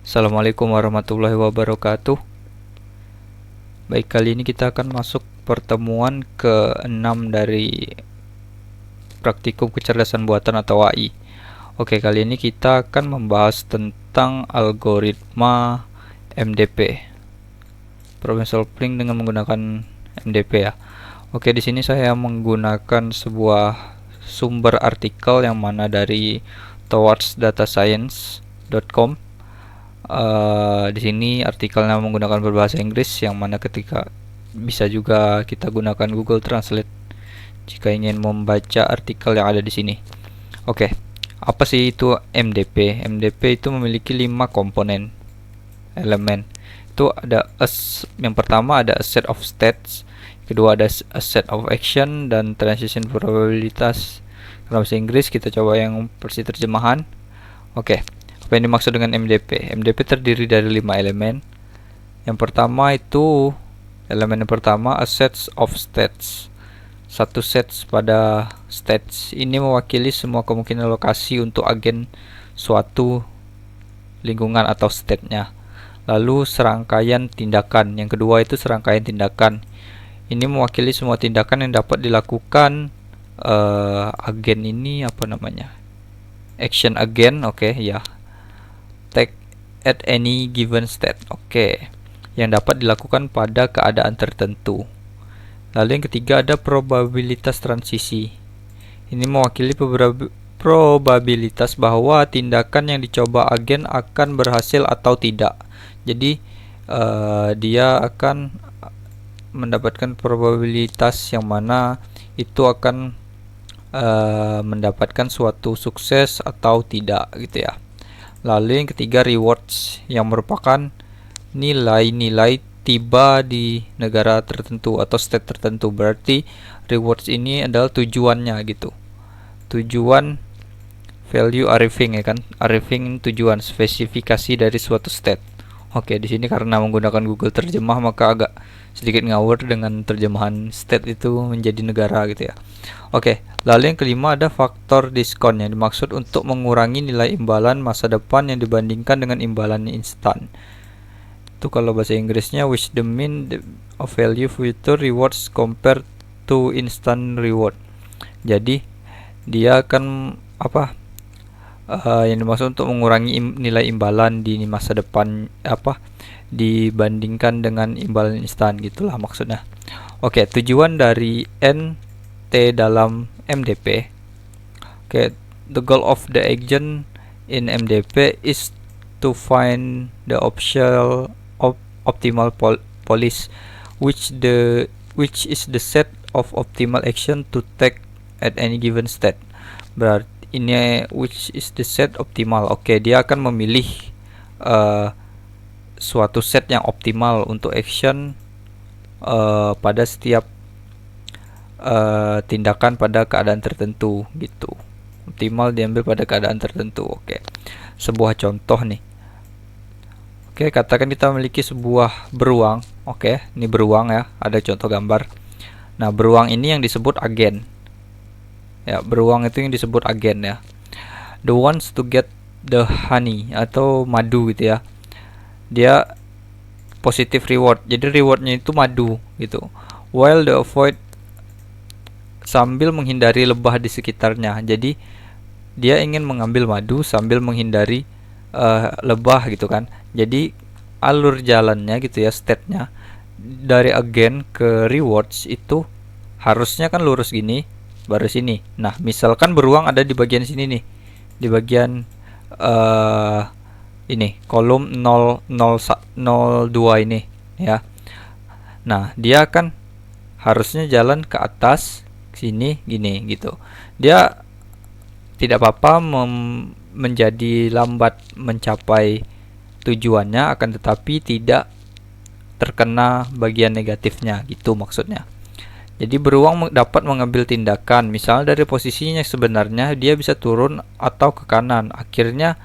Assalamualaikum warahmatullahi wabarakatuh. Baik, kali ini kita akan masuk pertemuan ke-6 dari praktikum kecerdasan buatan atau AI. Oke, kali ini kita akan membahas tentang algoritma MDP. Problem solving dengan menggunakan MDP ya. Oke, di sini saya menggunakan sebuah sumber artikel yang mana dari towardsdatascience.com. Di sini artikelnya menggunakan berbahasa Inggris, yang mana ketika bisa juga kita gunakan Google Translate jika ingin membaca artikel yang ada di sini. Oke, apa sih itu MDP? MDP itu memiliki 5 komponen elemen. Itu ada yang pertama ada a set of states, kedua ada a set of action, dan transition probabilitas. Kalau bahasa Inggris kita coba yang versi terjemahan. Oke. Apa yang dimaksud dengan MDP? MDP terdiri dari 5 elemen. Yang pertama itu elemen yang pertama a set of states. Satu set pada states ini mewakili semua kemungkinan lokasi untuk agen suatu lingkungan atau state-nya. Lalu serangkaian tindakan. Yang kedua itu serangkaian tindakan. Ini mewakili semua tindakan yang dapat dilakukan agen ini apa namanya? Action agen, oke ya. Take at any given state. Oke. Yang dapat dilakukan pada keadaan tertentu. Lalu yang ketiga ada probabilitas transisi. Ini mewakili probabilitas bahwa tindakan yang dicoba agen akan berhasil atau tidak. Jadi dia akan mendapatkan probabilitas yang mana itu akan mendapatkan suatu sukses atau tidak gitu ya. Lalu yang ketiga rewards, yang merupakan nilai-nilai tiba di negara tertentu atau state tertentu. Berarti rewards ini adalah tujuannya gitu. Tujuan value arriving ya kan. Arriving tujuan, spesifikasi dari suatu state. Oke, di sini karena menggunakan Google terjemah maka agak sedikit ngawur dengan terjemahan state itu menjadi negara gitu ya. Oke, lalu yang kelima ada faktor diskon, yang dimaksud untuk mengurangi nilai imbalan masa depan yang dibandingkan dengan imbalan instan. Itu kalau bahasa Inggrisnya which the mean of value future rewards compared to instant reward. Jadi dia akan yang dimaksud untuk mengurangi nilai imbalan di masa depan dibandingkan dengan imbalan instan, gitulah maksudnya. Oke, tujuan dari NT dalam MDP. Oke, the goal of the agent in MDP is to find the optimal policy, which is the set of optimal action to take at any given state. Berarti ini which is the set optimal. Oke, dia akan memilih suatu set yang optimal untuk action pada setiap tindakan pada keadaan tertentu gitu. Optimal diambil pada keadaan tertentu. Oke. Sebuah contoh nih. Oke, katakan kita memiliki sebuah beruang. Oke, ini beruang ya, ada contoh gambar. Nah, beruang ini yang disebut agen. Ya, beruang itu yang disebut agen ya. The ones to get the honey atau madu gitu ya. Dia positive reward. Jadi rewardnya itu madu gitu. While the avoid, sambil menghindari lebah di sekitarnya. Jadi dia ingin mengambil madu sambil menghindari lebah gitu kan. Jadi alur jalannya gitu ya, state-nya dari agen ke rewards itu harusnya kan lurus gini baru sini. Nah, misalkan beruang ada di bagian sini nih, di bagian ini kolom 002 ini ya. Nah, dia akan harusnya jalan ke atas sini gini gitu. Dia tidak apa-apa menjadi lambat mencapai tujuannya, akan tetapi tidak terkena bagian negatifnya gitu maksudnya. Jadi beruang dapat mengambil tindakan, misalnya dari posisinya sebenarnya dia bisa turun atau ke kanan. Akhirnya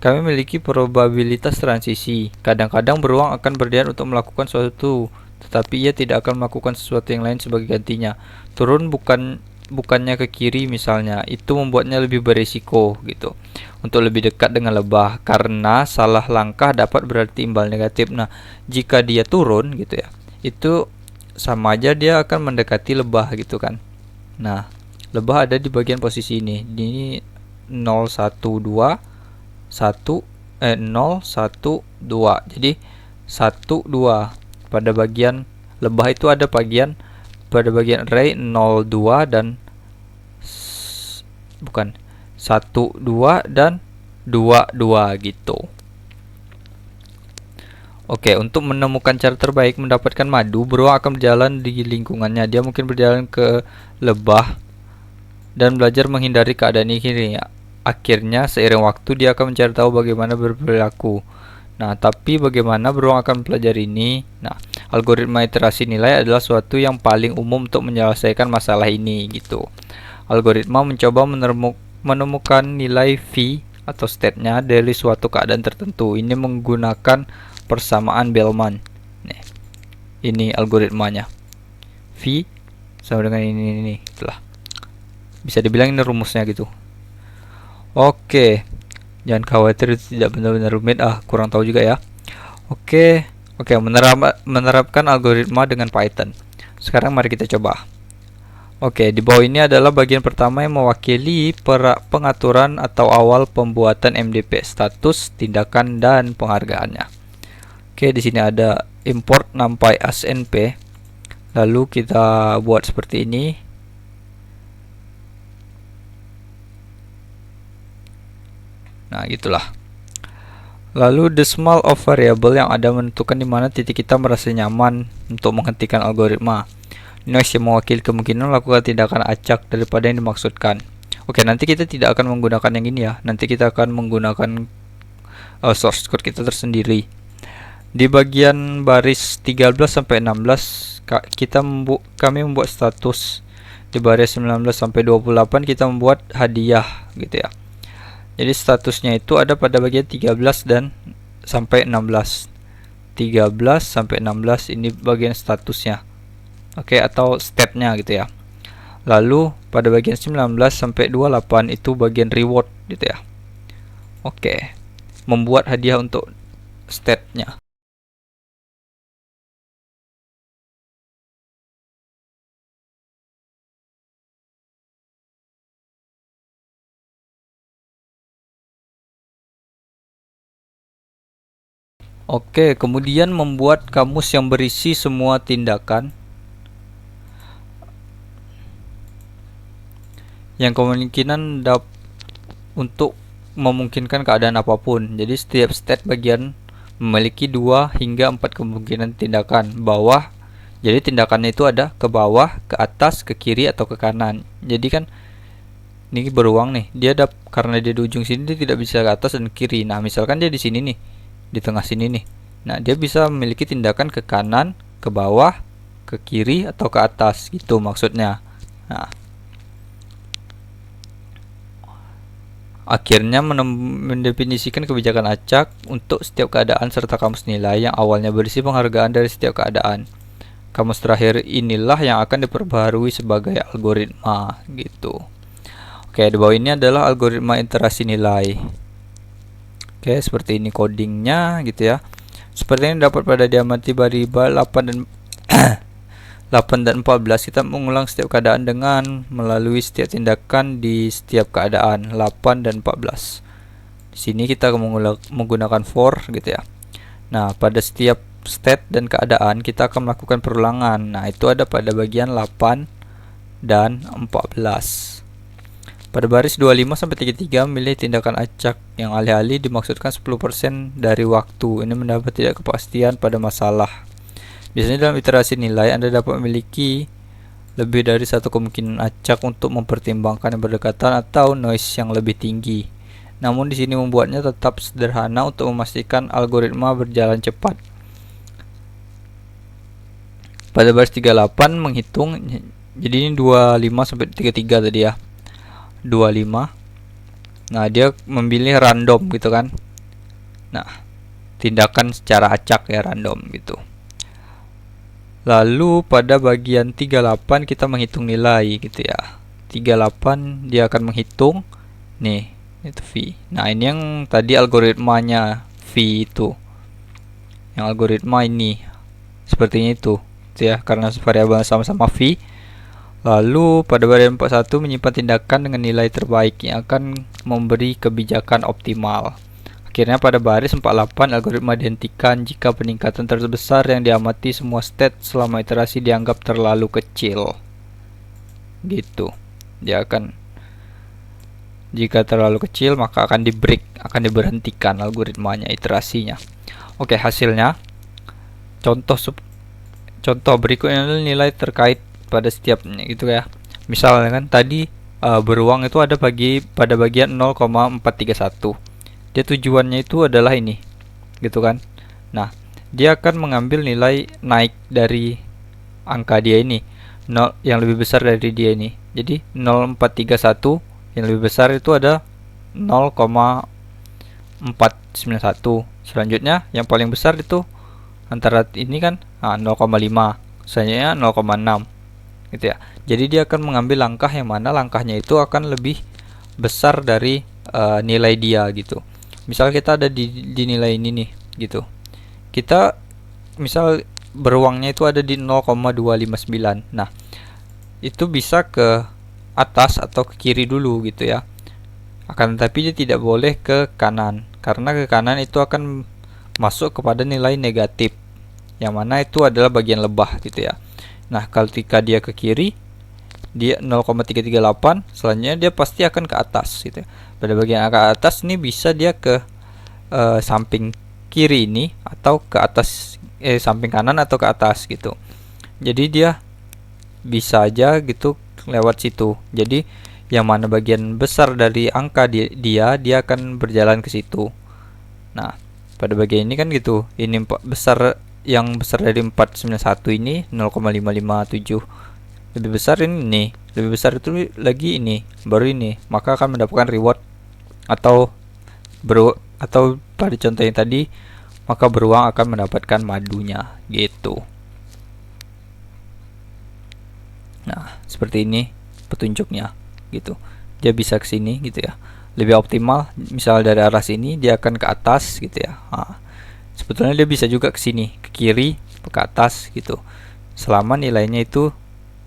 kami memiliki probabilitas transisi. Kadang-kadang beruang akan berniat untuk melakukan sesuatu, tetapi ia tidak akan melakukan sesuatu yang lain sebagai gantinya. Turun bukan bukannya ke kiri misalnya, itu membuatnya lebih berisiko gitu untuk lebih dekat dengan lebah, karena salah langkah dapat berarti imbal negatif. Nah, jika dia turun gitu ya, itu sama aja dia akan mendekati lebah gitu kan. Nah, lebah ada di bagian posisi ini. Ini 0 1 2 1 0 1 2. Jadi 1 2 pada bagian lebah itu ada pada bagian array 0 2 dan bukan 1 2 dan 2 2 gitu. Oke, untuk menemukan cara terbaik mendapatkan madu, beruang akan berjalan di lingkungannya. Dia mungkin berjalan ke lebah dan belajar menghindari keadaan ini. Akhirnya, seiring waktu dia akan mencari tahu bagaimana berperilaku. Nah, tapi bagaimana beruang akan mempelajari ini? Nah, algoritma iterasi nilai adalah suatu yang paling umum untuk menyelesaikan masalah ini gitu. Algoritma mencoba menemukan nilai V atau state-nya dari suatu keadaan tertentu. Ini menggunakan persamaan Bellman. Nih, ini algoritmanya. V sama dengan ini itulah. Bisa dibilang ini rumusnya gitu. Oke. Jangan khawatir, itu tidak benar-benar rumit. Kurang tahu juga ya. Oke, menerapkan algoritma dengan Python. Sekarang mari kita coba. Oke, di bawah ini adalah bagian pertama yang mewakili pengaturan atau awal pembuatan MDP, status, tindakan, dan penghargaannya. Oke, di sini ada import numpy as np. Lalu kita buat seperti ini. Nah, gitulah. Lalu decimal of variable yang ada menentukan di mana titik kita merasa nyaman untuk menghentikan algoritma. Noise yang mewakili kemungkinan melakukan tindakan acak daripada yang dimaksudkan. Oke, nanti kita tidak akan menggunakan yang ini ya. Nanti kita akan menggunakan source code kita tersendiri. Di bagian baris 13 sampai 16 kami membuat status. Di baris 19 sampai 28 kita membuat hadiah gitu ya. Jadi statusnya itu ada pada bagian 13 dan sampai 16. 13 sampai 16 ini bagian statusnya. Oke, atau state-nya gitu ya. Lalu pada bagian 19 sampai 28 itu bagian reward gitu ya. Oke. Membuat hadiah untuk state-nya. Oke, kemudian membuat kamus yang berisi semua tindakan yang kemungkinan untuk memungkinkan keadaan apapun. Jadi setiap state bagian memiliki 2 hingga 4 kemungkinan tindakan. Bawah, jadi tindakannya itu ada ke bawah, ke atas, ke kiri, atau ke kanan. Jadi kan ini beruang nih, karena dia di ujung sini dia tidak bisa ke atas dan kiri. Nah, misalkan dia di sini nih, di tengah sini nih. Nah, dia bisa memiliki tindakan ke kanan, ke bawah, ke kiri, atau ke atas gitu maksudnya. Nah, akhirnya mendefinisikan kebijakan acak untuk setiap keadaan serta kamus nilai yang awalnya berisi penghargaan dari setiap keadaan. Kamus terakhir inilah yang akan diperbaharui sebagai algoritma gitu. Oke, di bawah ini adalah algoritma iterasi nilai. Oke, seperti ini codingnya gitu ya. Seperti ini dapat pada diamati variabel 8 dan 8 dan 14 kita mengulang setiap keadaan dengan melalui setiap tindakan di setiap keadaan 8 dan 14. Di sini kita menggunakan for gitu ya. Nah, pada setiap state dan keadaan kita akan melakukan perulangan. Nah, itu ada pada bagian 8 dan 14. Pada baris 25 sampai 33 milih tindakan acak yang alih-alih dimaksudkan 10% dari waktu. Ini mendapat tidak kepastian pada masalah. Biasanya dalam iterasi nilai Anda dapat memiliki lebih dari satu kemungkinan acak untuk mempertimbangkan yang berdekatan atau noise yang lebih tinggi. Namun di sini membuatnya tetap sederhana untuk memastikan algoritma berjalan cepat. Pada baris 38 menghitung, jadi ini 25 sampai 33 tadi ya. 25. Nah, dia memilih random gitu kan. Nah, tindakan secara acak ya, random gitu. Lalu pada bagian 38 kita menghitung nilai gitu ya. 0,38 dia akan menghitung nih, itu V. Nah, ini yang tadi algoritmanya V itu. Yang algoritma ini sepertinya itu ya, karena variabel sama-sama V. Lalu pada variabel 41 menyimpan tindakan dengan nilai terbaik yang akan memberi kebijakan optimal. Akhirnya pada baris 48 algoritma dihentikan jika peningkatan terbesar yang diamati semua state selama iterasi dianggap terlalu kecil. Gitu. Dia akan, jika terlalu kecil maka akan di break, akan diberhentikan algoritmanya, iterasinya. Oke, hasilnya contoh berikutnya adalah nilai terkait pada setiap gitu ya. Misalnya kan tadi beruang itu ada pada bagian 0,431. Dia tujuannya itu adalah ini, gitu kan. Nah, dia akan mengambil nilai naik dari angka dia ini, 0 yang lebih besar dari dia ini. Jadi 0,431 yang lebih besar itu ada 0,491. Selanjutnya yang paling besar itu antara ini kan 0,5, selanjutnya 0,6 gitu ya. Jadi dia akan mengambil langkah yang mana langkahnya itu akan lebih besar dari nilai dia gitu. Misal kita ada di nilai ini nih gitu. Kita misal beruangnya itu ada di 0,259. Nah, itu bisa ke atas atau ke kiri dulu gitu ya. Akan tetapi dia tidak boleh ke kanan, karena ke kanan itu akan masuk kepada nilai negatif, yang mana itu adalah bagian lebah gitu ya. Nah, ketika dia ke kiri, dia 0,338, selanjutnya dia pasti akan ke atas gitu ya. Pada bagian ke atas ini bisa dia ke samping kiri ini atau ke atas, samping kanan atau ke atas gitu. Jadi dia bisa aja gitu lewat situ. Jadi yang mana bagian besar dari angka dia akan berjalan ke situ. Nah, pada bagian ini kan gitu. Ini besar, yang besar dari 491 ini 0,557. Lebih besar ini nih. Lebih besar itu lagi ini, baru ini. Maka akan mendapatkan reward atau pada contoh yang tadi, maka beruang akan mendapatkan madunya gitu. Nah, seperti ini petunjuknya gitu. Dia bisa ke sini gitu ya. Lebih optimal misal dari arah sini dia akan ke atas gitu ya. Nah, sebetulnya dia bisa juga ke sini, ke kiri, ke atas gitu. Selama nilainya itu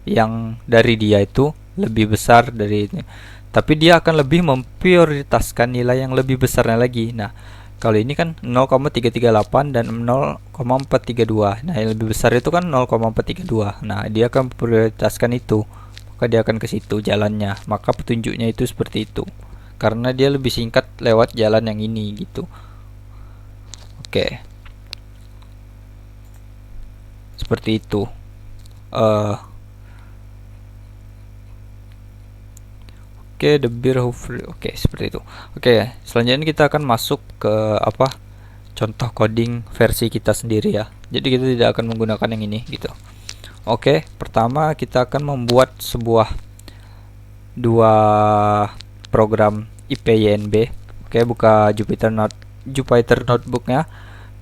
yang dari dia itu lebih besar dari ini. Tapi dia akan lebih memprioritaskan nilai yang lebih besarnya lagi. Nah, kalau ini kan 0,338 dan 0,432. Nah, yang lebih besar itu kan 0,432. Nah, dia akan memprioritaskan itu. Maka dia akan ke situ jalannya. Maka petunjuknya itu seperti itu. Karena dia lebih singkat lewat jalan yang ini gitu. Oke. Seperti itu. Oke, the beer Humphrey. Oke, seperti itu. Oke, selanjutnya kita akan masuk ke contoh coding versi kita sendiri ya. Jadi kita tidak akan menggunakan yang ini gitu. Oke, pertama kita akan membuat dua program IPYNB. Oke, buka Jupyter Notebooknya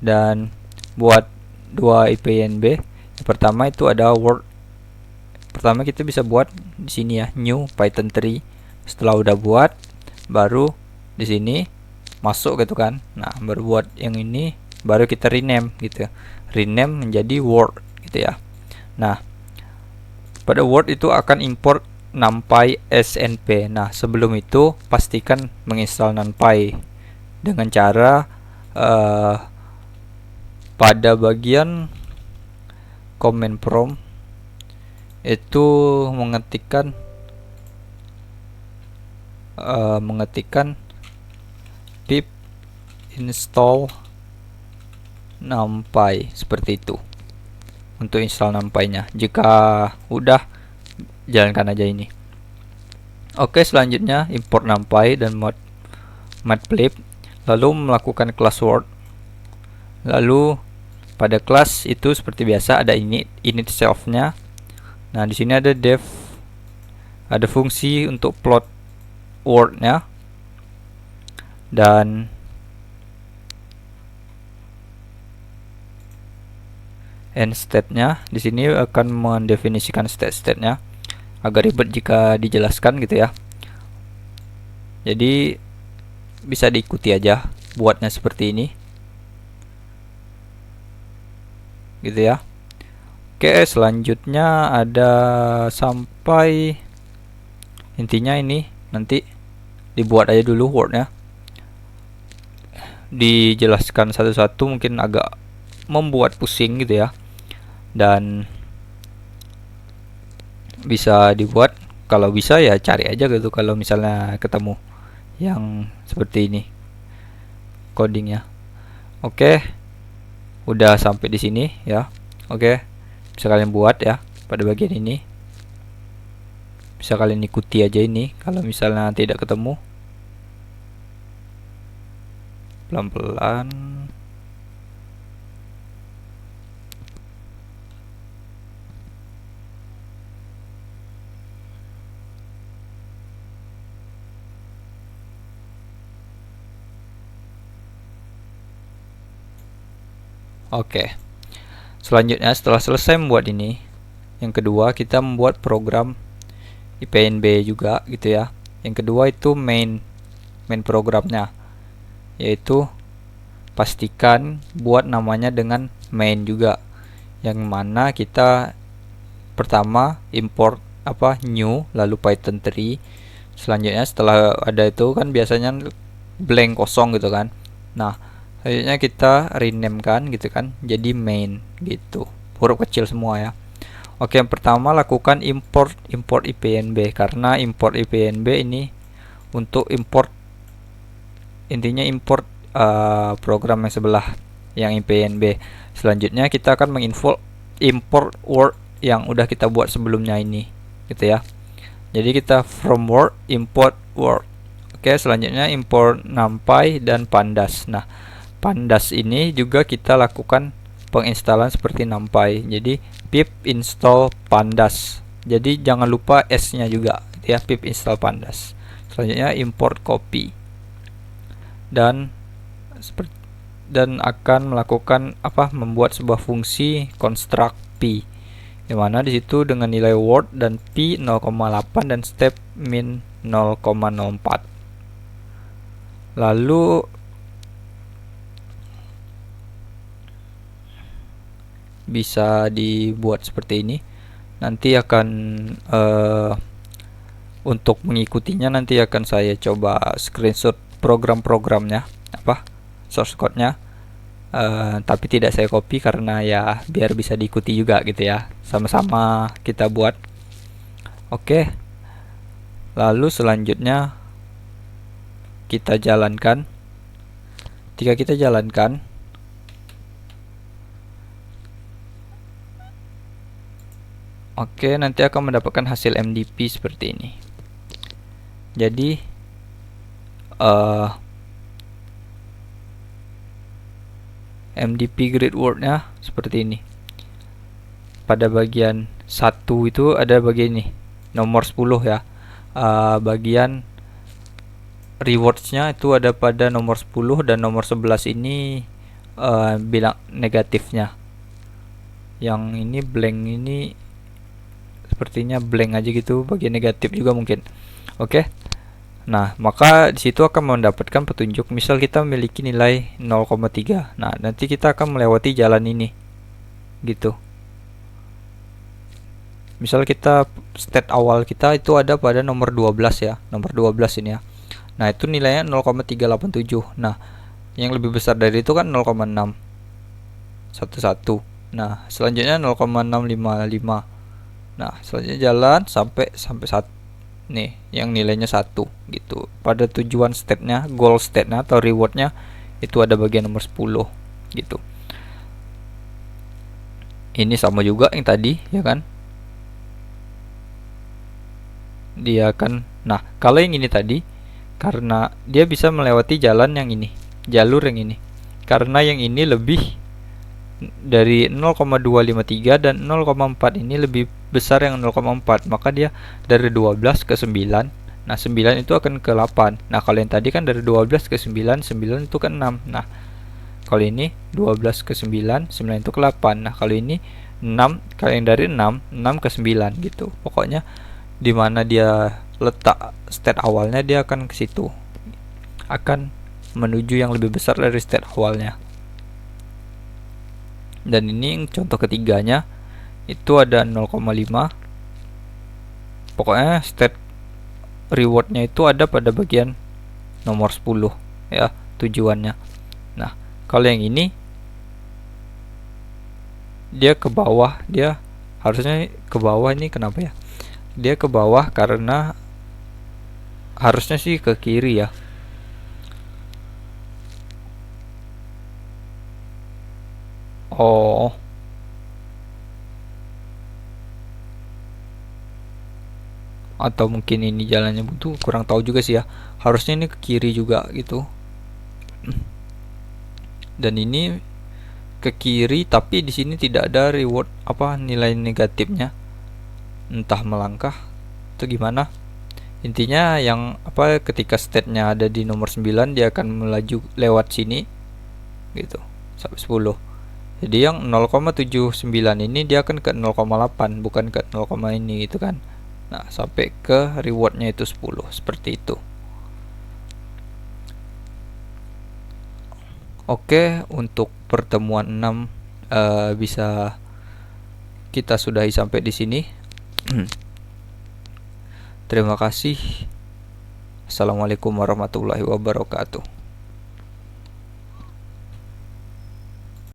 dan buat dua IPYNB. Yang pertama itu ada Word. Pertama kita bisa buat di sini ya, new Python 3. Setelah udah buat, baru di sini masuk gitu kan. Nah, baru buat yang ini, baru kita rename gitu ya. Rename menjadi Word gitu ya. Nah, pada Word itu akan import NumPy SNP. Nah, sebelum itu pastikan menginstal NumPy dengan cara pada bagian command prompt itu mengetikkan pip install NumPy seperti itu untuk install NumPy-nya. Jika udah, jalankan aja ini. Oke, selanjutnya import NumPy dan matplotlib, lalu melakukan class Word. Lalu pada kelas itu seperti biasa ada init self-nya. Nah, di sini ada def, ada fungsi untuk plot Word-nya, dan end state-nya di sini akan mendefinisikan state-nya. agak ribet jika dijelaskan gitu ya. Jadi bisa diikuti aja buatnya seperti ini gitu ya. Oke, selanjutnya ada sampai intinya ini nanti dibuat aja dulu Wordnya, dijelaskan satu-satu mungkin agak membuat pusing gitu ya, dan bisa dibuat. Kalau bisa ya cari aja gitu kalau misalnya ketemu yang seperti ini codingnya. Oke, udah sampai di sini ya. Oke, bisa kalian buat ya pada bagian ini, bisa kalian ikuti aja ini kalau misalnya tidak ketemu, pelan-pelan. Oke, selanjutnya setelah selesai membuat ini, yang kedua kita membuat program IPNB juga gitu ya. Yang kedua itu main programnya, yaitu pastikan buat namanya dengan main juga, yang mana kita pertama import new, lalu Python 3. Selanjutnya setelah ada itu kan biasanya blank kosong gitu kan. Nah, selanjutnya kita rename kan gitu kan jadi main gitu, huruf kecil semua ya. Oke, yang pertama lakukan import IPNB, karena import IPNB ini untuk import, intinya import program yang sebelah yang IPNB. Selanjutnya kita akan import Word yang udah kita buat sebelumnya ini gitu ya. Jadi kita from Word import Word. Oke, selanjutnya import NumPy dan Pandas. Nah, Pandas ini juga kita lakukan penginstalan seperti NumPy. Jadi pip install Pandas. Jadi jangan lupa S-nya juga ya, pip install Pandas. Selanjutnya import copy. Dan akan melakukan membuat sebuah fungsi construct p, yang mana di situ dengan nilai word dan p 0,8 dan step min 0,04. Lalu bisa dibuat seperti ini. Nanti akan untuk mengikutinya nanti akan saya coba screenshot program-programnya, source code-nya, tapi tidak saya copy karena ya biar bisa diikuti juga gitu ya, sama-sama kita buat. Oke, lalu selanjutnya kita jalankan. Ketika kita jalankan, oke, nanti akan mendapatkan hasil MDP seperti ini. Jadi MDP grid word-nya seperti ini. Pada bagian 1 itu ada bagian ini, nomor 10 ya. Bagian rewards-nya itu ada pada nomor 10, dan nomor 11 ini bilang negatifnya. Yang ini blank, ini sepertinya blank aja gitu, bagian negatif juga mungkin. Oke. Nah, maka di situ akan mendapatkan petunjuk. Misal kita memiliki nilai 0,3. Nah, nanti kita akan melewati jalan ini. Gitu. Misal kita state awal kita itu ada pada nomor 12 ya. Nomor 12 ini ya. Nah, itu nilainya 0,387. Nah, yang lebih besar dari itu kan 0,611. Nah, selanjutnya 0,655. Nah, selanjutnya jalan sampai 1 nih, yang nilainya 1 gitu. Pada tujuan state-nya, goal state-nya atau reward-nya itu ada bagian nomor 10 gitu. Ini sama juga yang tadi ya kan. Dia akan, nah, kalau yang ini tadi karena dia bisa melewati jalan yang ini, jalur yang ini. Karena yang ini lebih dari 0,253 dan 0,4 ini lebih besar yang 0,4, maka dia dari 12 ke 9. Nah, 9 itu akan ke 8. Nah, kalau yang tadi kan dari 12 ke 9, 9 itu ke 6. Nah, kalau ini 12 ke 9, 9 itu ke 8. Nah, kalau ini 6, kalau yang dari 6 ke 9 gitu. Pokoknya di mana dia letak state awalnya, dia akan ke situ, akan menuju yang lebih besar dari state awalnya. Dan ini contoh ketiganya itu ada 0,5. Pokoknya state rewardnya itu ada pada bagian nomor 10 ya, tujuannya. Nah, kalau yang ini dia ke bawah, dia harusnya ke bawah. Ini kenapa ya? Dia ke bawah karena harusnya sih ke kiri ya. Oh, atau mungkin ini jalannya butuh, kurang tahu juga sih ya. Harusnya ini ke kiri juga gitu. Dan ini ke kiri, tapi di sini tidak ada reward apa nilai negatifnya. Entah melangkah atau gimana. Intinya yang apa, ketika state-nya ada di nomor 9 dia akan melaju lewat sini gitu sampai 10. Jadi yang 0,79 ini dia akan ke 0,8, bukan ke 0, ini gitu kan. Nah, sampai ke rewardnya itu 10, seperti itu. Oke, untuk pertemuan 6 bisa kita sudahi sampai di sini. Terima kasih. Assalamualaikum warahmatullahi wabarakatuh.